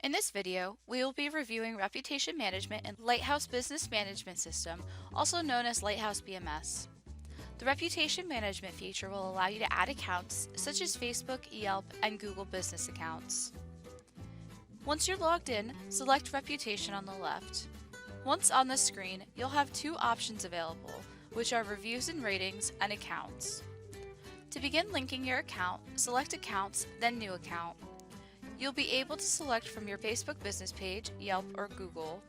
In this video, we will be reviewing Reputation Management and Lighthouse Business Management System, also known as Lighthouse BMS. The Reputation Management feature will allow you to add accounts such as Facebook, Yelp, and Google business accounts. Once you're logged in, select Reputation on the left. Once on the screen, you'll have two options available, which are Reviews and Ratings and Accounts. To begin linking your account, select Accounts, then New Account. You'll be able to select from your Facebook business page, Yelp, or Google.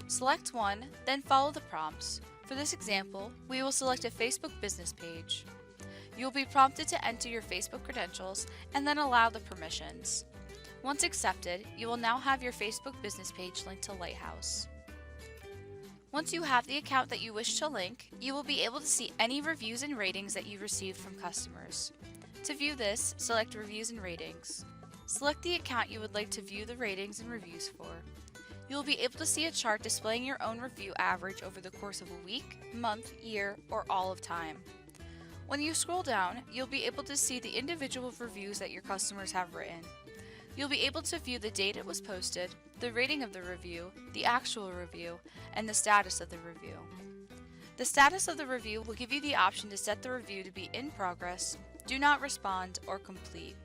Select one, then follow the prompts. For this example, we will select a Facebook business page. You'll be prompted to enter your Facebook credentials and then allow the permissions. Once accepted, you will now have your Facebook business page linked to Lighthouse. Once you have the account that you wish to link, you will be able to see any reviews and ratings that you received from customers. To view this, select Reviews and Ratings. Select the account you would like to view the ratings and reviews for. You will be able to see a chart displaying your own review average over the course of a week, month, year, or all of time. When you scroll down, you'll be able to see the individual reviews that your customers have written. You'll be able to view the date it was posted, the rating of the review, the actual review, and the status of the review. The status of the review will give you the option to set the review to be in progress, do not respond, or complete.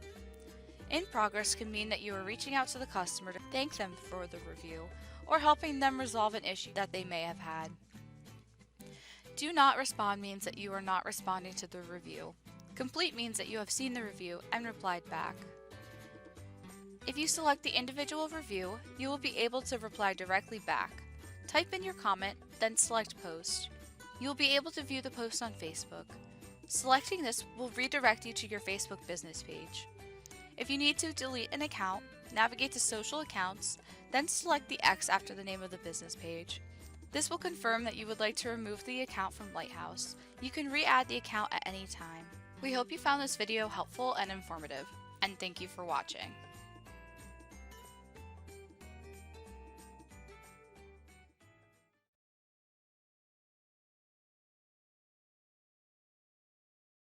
In progress can mean that you are reaching out to the customer to thank them for the review or helping them resolve an issue that they may have had. Do not respond means that you are not responding to the review. Complete means that you have seen the review and replied back. If you select the individual review, you will be able to reply directly back. Type in your comment, then select Post. You will be able to view the post on Facebook. Selecting this will redirect you to your Facebook business page. If you need to delete an account, navigate to Social Accounts, then select the X after the name of the business page. This will confirm that you would like to remove the account from Lighthouse. You can re-add the account at any time. We hope you found this video helpful and informative, and thank you for watching.